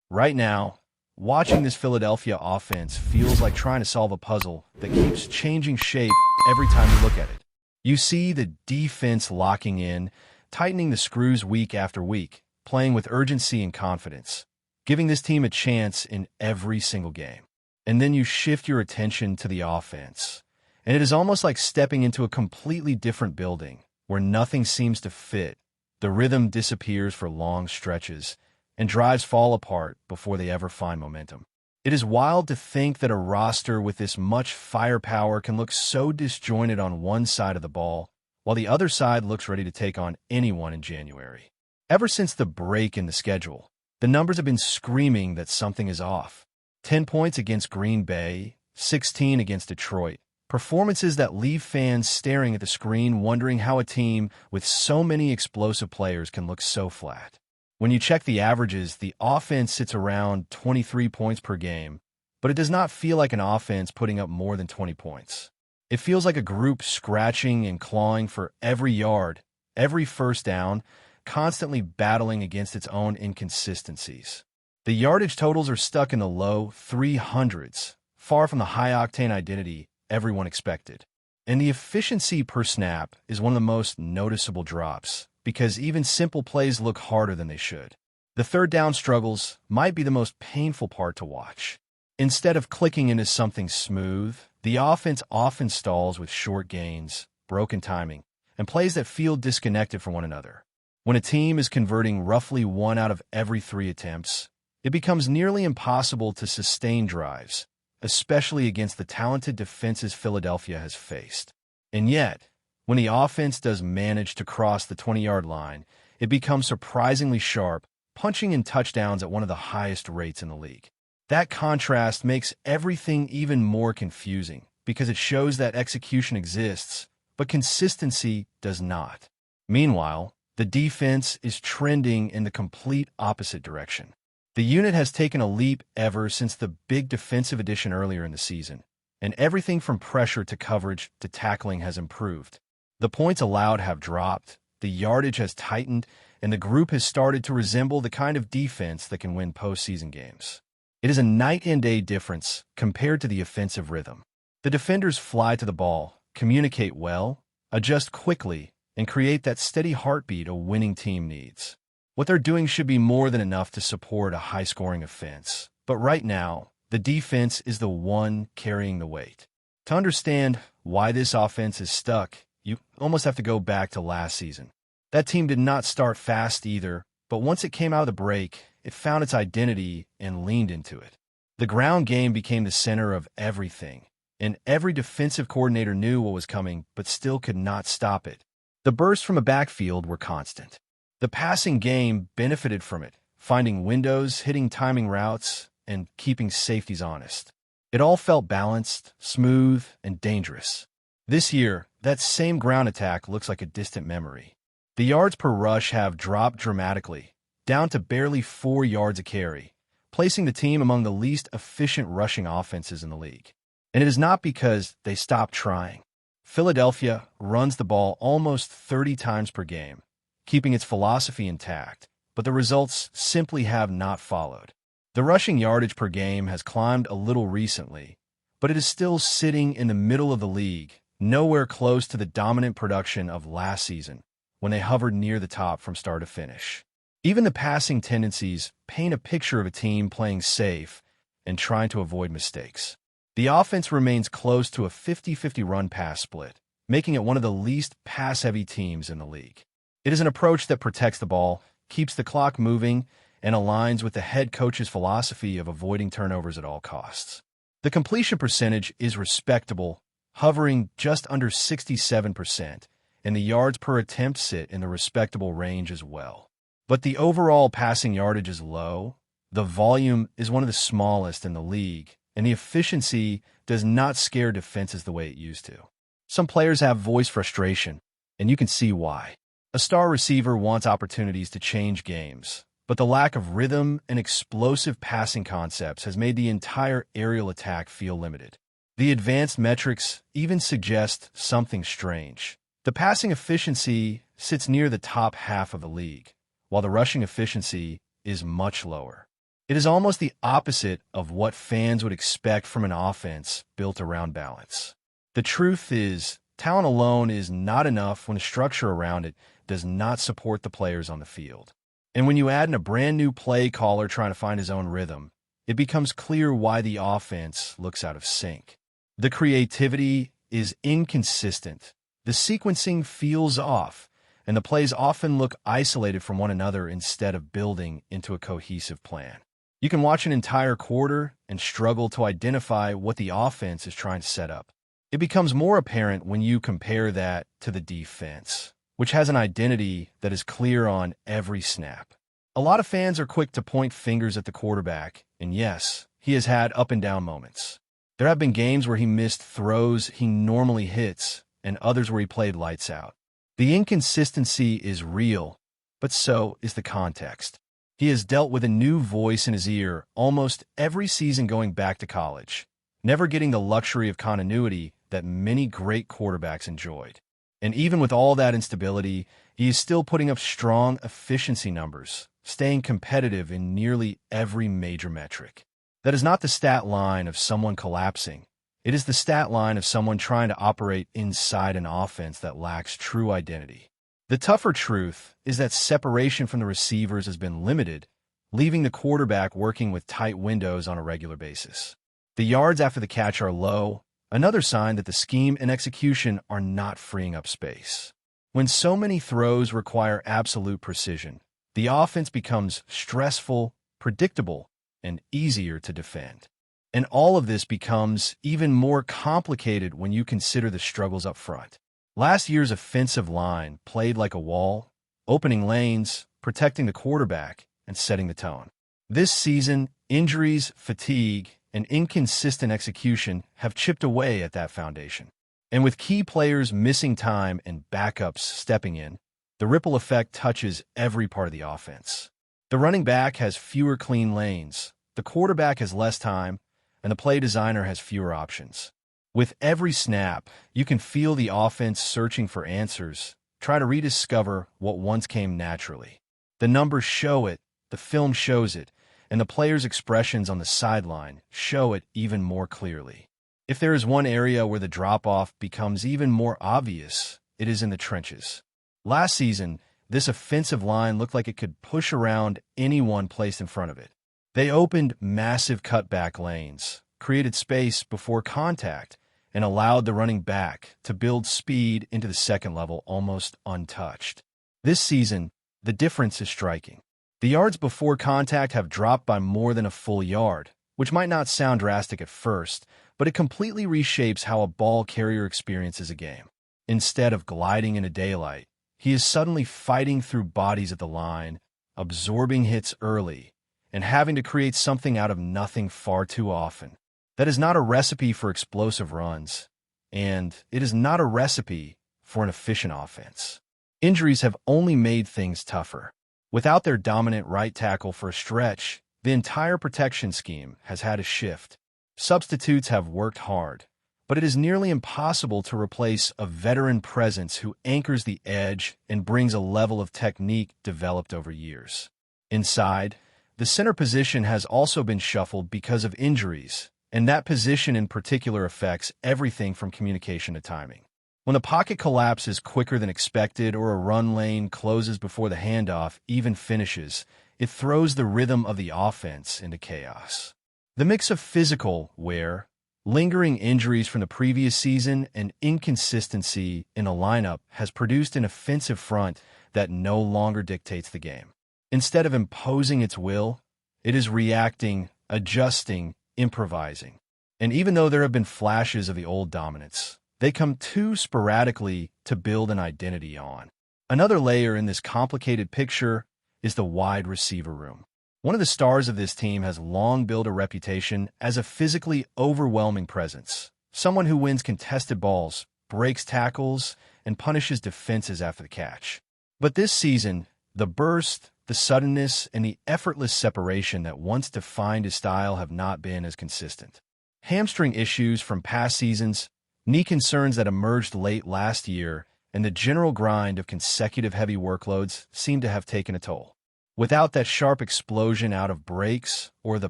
Right now, watching this Philadelphia offense feels like trying to solve a puzzle that keeps changing shape every time you look at it. You see the defense locking in, tightening the screws week after week, playing with urgency and confidence, giving this team a chance in every single game. And then you shift your attention to the offense, and it is almost like stepping into a completely different building where nothing seems to fit. The rhythm disappears for long stretches, and drives fall apart before they ever find momentum. It is wild to think that a roster with this much firepower can look so disjointed on one side of the ball, while the other side looks ready to take on anyone in January. Ever since the break in the schedule, the numbers have been screaming that something is off. 10 points against Green Bay, 16 against Detroit. Performances that leave fans staring at the screen wondering how a team with so many explosive players can look so flat. When you check the averages, the offense sits around 23 points per game, but it does not feel like an offense putting up more than 20 points. It feels like a group scratching and clawing for every yard, every first down, constantly battling against its own inconsistencies. The yardage totals are stuck in the low 300s, far from the high-octane identity everyone expected. And the efficiency per snap is one of the most noticeable drops, because even simple plays look harder than they should. The third down struggles might be the most painful part to watch. Instead of clicking into something smooth, the offense often stalls with short gains, broken timing, and plays that feel disconnected from one another. When a team is converting roughly 1 out of every 3 attempts, it becomes nearly impossible to sustain drives, especially against the talented defenses Philadelphia has faced. And yet, when the offense does manage to cross the 20-yard line, it becomes surprisingly sharp, punching in touchdowns at one of the highest rates in the league. That contrast makes everything even more confusing because it shows that execution exists, but consistency does not. Meanwhile, the defense is trending in the complete opposite direction. The unit has taken a leap ever since the big defensive addition earlier in the season, and everything from pressure to coverage to tackling has improved. The points allowed have dropped, the yardage has tightened, and the group has started to resemble the kind of defense that can win postseason games. It is a night and day difference compared to the offensive rhythm. The defenders fly to the ball, communicate well, adjust quickly, and create that steady heartbeat a winning team needs. What they're doing should be more than enough to support a high-scoring offense, but right now, the defense is the one carrying the weight. To understand why this offense is stuck, you almost have to go back to last season. That team did not start fast either, but once it came out of the break, it found its identity and leaned into it. The ground game became the center of everything, and every defensive coordinator knew what was coming but still could not stop it. The bursts from the backfield were constant. The passing game benefited from it, finding windows, hitting timing routes, and keeping safeties honest. It all felt balanced, smooth, and dangerous. This year, that same ground attack looks like a distant memory. The yards per rush have dropped dramatically, down to barely 4 yards a carry, placing the team among the least efficient rushing offenses in the league. And it is not because they stopped trying. Philadelphia runs the ball almost 30 times per game, keeping its philosophy intact, but the results simply have not followed. The rushing yardage per game has climbed a little recently, but it is still sitting in the middle of the league, nowhere close to the dominant production of last season, when they hovered near the top from start to finish. Even the passing tendencies paint a picture of a team playing safe and trying to avoid mistakes. The offense remains close to a 50-50 run-pass split, making it one of the least pass-heavy teams in the league. It is an approach that protects the ball, keeps the clock moving, and aligns with the head coach's philosophy of avoiding turnovers at all costs. The completion percentage is respectable, hovering just under 67%, and the yards per attempt sit in the respectable range as well. But the overall passing yardage is low, the volume is one of the smallest in the league, and the efficiency does not scare defenses the way it used to. Some players have voice frustration, and you can see why. A star receiver wants opportunities to change games, but the lack of rhythm and explosive passing concepts has made the entire aerial attack feel limited. The advanced metrics even suggest something strange. The passing efficiency sits near the top half of the league, while the rushing efficiency is much lower. It is almost the opposite of what fans would expect from an offense built around balance. The truth is, talent alone is not enough when a structure around it does not support the players on the field. And when you add in a brand new play caller trying to find his own rhythm, it becomes clear why the offense looks out of sync. The creativity is inconsistent, the sequencing feels off, and the plays often look isolated from one another instead of building into a cohesive plan. You can watch an entire quarter and struggle to identify what the offense is trying to set up. It becomes more apparent when you compare that to the defense, which has an identity that is clear on every snap. A lot of fans are quick to point fingers at the quarterback, and yes, he has had up and down moments. There have been games where he missed throws he normally hits, and others where he played lights out. The inconsistency is real, but so is the context. He has dealt with a new voice in his ear almost every season going back to college, never getting the luxury of continuity that many great quarterbacks enjoyed. And even with all that instability, he is still putting up strong efficiency numbers, staying competitive in nearly every major metric. That is not the stat line of someone collapsing. It is the stat line of someone trying to operate inside an offense that lacks true identity. The tougher truth is that separation from the receivers has been limited, leaving the quarterback working with tight windows on a regular basis. The yards after the catch are low, another sign that the scheme and execution are not freeing up space. When so many throws require absolute precision, the offense becomes stressful, predictable, and easier to defend. And all of this becomes even more complicated when you consider the struggles up front. Last year's offensive line played like a wall, opening lanes, protecting the quarterback, and setting the tone. This season, injuries, fatigue, and inconsistent execution have chipped away at that foundation. And with key players missing time and backups stepping in, the ripple effect touches every part of the offense. The running back has fewer clean lanes, the quarterback has less time, and the play designer has fewer options. With every snap, you can feel the offense searching for answers, try to rediscover what once came naturally. The numbers show it, the film shows it, and the players' expressions on the sideline show it even more clearly. If there is one area where the drop-off becomes even more obvious, it is in the trenches. Last season, this offensive line looked like it could push around anyone placed in front of it. They opened massive cutback lanes, created space before contact, and allowed the running back to build speed into the second level almost untouched. This season, the difference is striking. The yards before contact have dropped by more than a full yard, which might not sound drastic at first, but it completely reshapes how a ball carrier experiences a game. Instead of gliding into daylight, he is suddenly fighting through bodies at the line, absorbing hits early, and having to create something out of nothing far too often. That is not a recipe for explosive runs, and it is not a recipe for an efficient offense. Injuries have only made things tougher. Without their dominant right tackle for a stretch, the entire protection scheme has had a shift. Substitutes have worked hard, but it is nearly impossible to replace a veteran presence who anchors the edge and brings a level of technique developed over years. Inside, the center position has also been shuffled because of injuries, and that position in particular affects everything from communication to timing. When the pocket collapses quicker than expected or a run lane closes before the handoff even finishes, it throws the rhythm of the offense into chaos. The mix of physical wear, lingering injuries from the previous season, and inconsistency in a lineup has produced an offensive front that no longer dictates the game. Instead of imposing its will, it is reacting, adjusting, improvising. And even though there have been flashes of the old dominance, they come too sporadically to build an identity on. Another layer in this complicated picture is the wide receiver room. One of the stars of this team has long built a reputation as a physically overwhelming presence, someone who wins contested balls, breaks tackles, and punishes defenses after the catch. But this season, the burst, the suddenness, and the effortless separation that once defined his style have not been as consistent. Hamstring issues from past seasons, knee concerns that emerged late last year, and the general grind of consecutive heavy workloads seem to have taken a toll. Without that sharp explosion out of breaks or the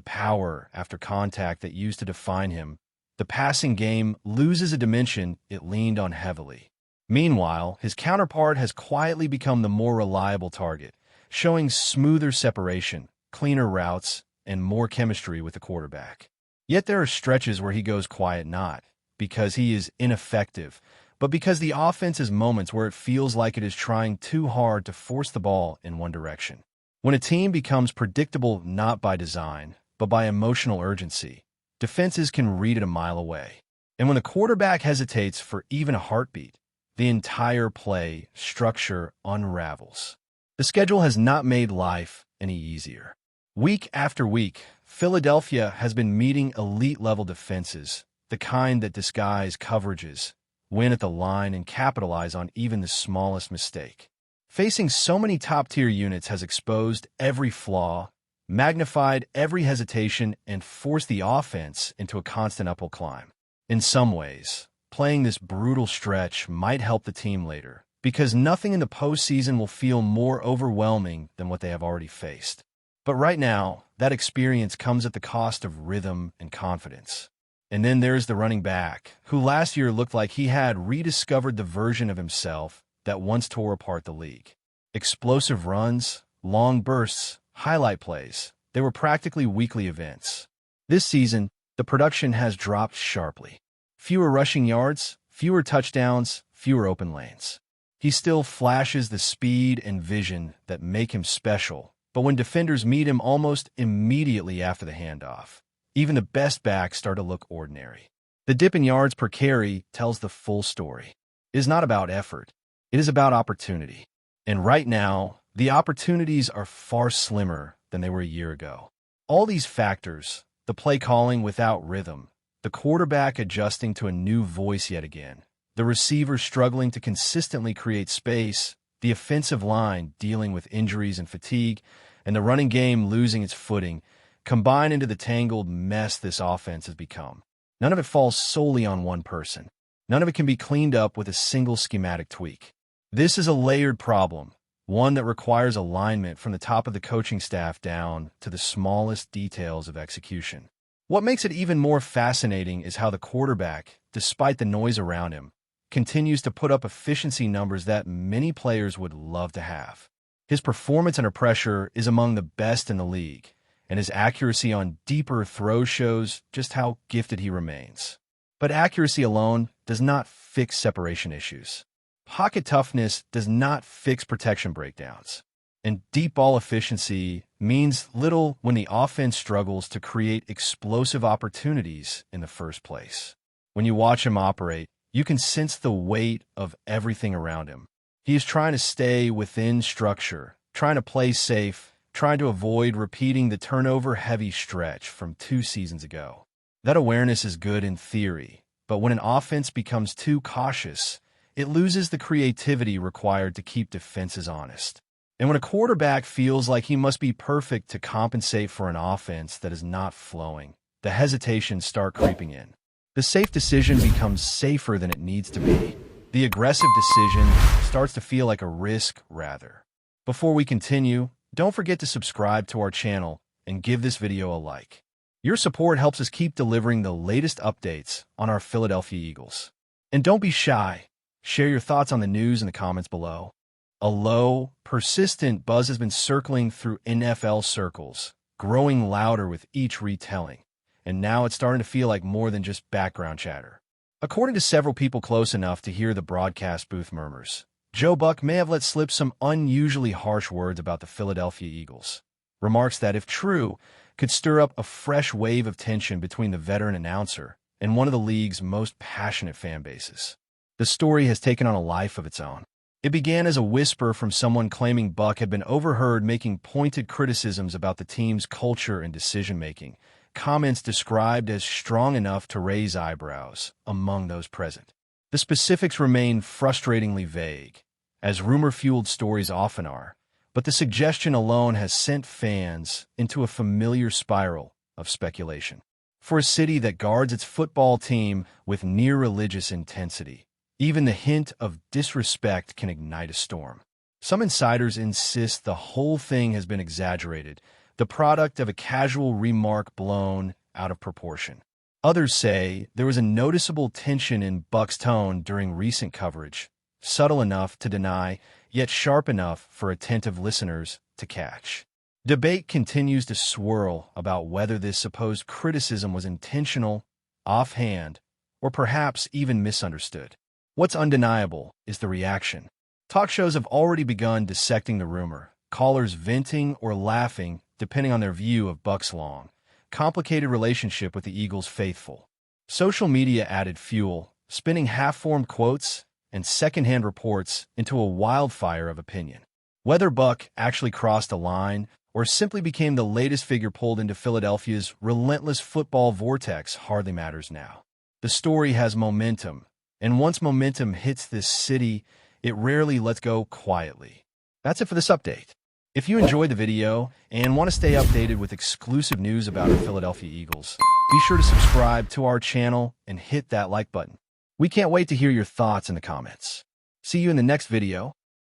power after contact that used to define him, the passing game loses a dimension it leaned on heavily. Meanwhile, his counterpart has quietly become the more reliable target, showing smoother separation, cleaner routes, and more chemistry with the quarterback. Yet there are stretches where he goes quiet not because he is ineffective, but because the offense has moments where it feels like it is trying too hard to force the ball in one direction. When a team becomes predictable not by design, but by emotional urgency, defenses can read it a mile away. And when the quarterback hesitates for even a heartbeat, the entire play structure unravels. The schedule has not made life any easier. Week after week, Philadelphia has been meeting elite-level defenses, the kind that disguise coverages, win at the line, and capitalize on even the smallest mistake. Facing so many top-tier units has exposed every flaw, magnified every hesitation, and forced the offense into a constant uphill climb. In some ways, playing this brutal stretch might help the team later, because nothing in the postseason will feel more overwhelming than what they have already faced. But right now, that experience comes at the cost of rhythm and confidence. And then there's the running back, who last year looked like he had rediscovered the version of himself that once tore apart the league. Explosive runs, long bursts, highlight plays, they were practically weekly events. This season, the production has dropped sharply. Fewer rushing yards, fewer touchdowns, fewer open lanes. He still flashes the speed and vision that make him special, but when defenders meet him almost immediately after the handoff, even the best backs start to look ordinary. The dip in yards per carry tells the full story. It is not about effort. It is about opportunity. And right now, the opportunities are far slimmer than they were a year ago. All these factors, the play calling without rhythm, the quarterback adjusting to a new voice yet again, the receivers struggling to consistently create space, the offensive line dealing with injuries and fatigue, and the running game losing its footing, combine into the tangled mess this offense has become. None of it falls solely on one person. None of it can be cleaned up with a single schematic tweak. This is a layered problem, one that requires alignment from the top of the coaching staff down to the smallest details of execution. What makes it even more fascinating is how the quarterback, despite the noise around him, continues to put up efficiency numbers that many players would love to have. His performance under pressure is among the best in the league, and his accuracy on deeper throws shows just how gifted he remains. But accuracy alone does not fix separation issues. Pocket toughness does not fix protection breakdowns. And deep ball efficiency means little when the offense struggles to create explosive opportunities in the first place. When you watch him operate, you can sense the weight of everything around him. He is trying to stay within structure, trying to play safe, trying to avoid repeating the turnover-heavy stretch from 2 seasons ago. That awareness is good in theory, but when an offense becomes too cautious, it loses the creativity required to keep defenses honest. And when a quarterback feels like he must be perfect to compensate for an offense that is not flowing, the hesitations start creeping in. The safe decision becomes safer than it needs to be. The aggressive decision starts to feel like a risk rather. Before we continue, don't forget to subscribe to our channel and give this video a like. Your support helps us keep delivering the latest updates on our Philadelphia Eagles. And don't be shy. Share your thoughts on the news in the comments below. A low, persistent buzz has been circling through NFL circles, growing louder with each retelling, and now it's starting to feel like more than just background chatter. According to several people close enough to hear the broadcast booth murmurs, Joe Buck may have let slip some unusually harsh words about the Philadelphia Eagles, remarks that, if true, could stir up a fresh wave of tension between the veteran announcer and one of the league's most passionate fan bases. The story has taken on a life of its own. It began as a whisper from someone claiming Buck had been overheard making pointed criticisms about the team's culture and decision-making, comments described as strong enough to raise eyebrows among those present. The specifics remain frustratingly vague, as rumor-fueled stories often are, but the suggestion alone has sent fans into a familiar spiral of speculation. For a city that guards its football team with near-religious intensity, even the hint of disrespect can ignite a storm. Some insiders insist the whole thing has been exaggerated, the product of a casual remark blown out of proportion. Others say there was a noticeable tension in Buck's tone during recent coverage, subtle enough to deny, yet sharp enough for attentive listeners to catch. Debate continues to swirl about whether this supposed criticism was intentional, offhand, or perhaps even misunderstood. What's undeniable is the reaction. Talk shows have already begun dissecting the rumor, callers venting or laughing depending on their view of Buck's long, complicated relationship with the Eagles faithful. Social media added fuel, spinning half-formed quotes and second-hand reports into a wildfire of opinion. Whether Buck actually crossed a line or simply became the latest figure pulled into Philadelphia's relentless football vortex hardly matters now. The story has momentum, and once momentum hits this city, it rarely lets go quietly. That's it for this update. If you enjoyed the video and want to stay updated with exclusive news about our Philadelphia Eagles, be sure to subscribe to our channel and hit that like button. We can't wait to hear your thoughts in the comments. See you in the next video.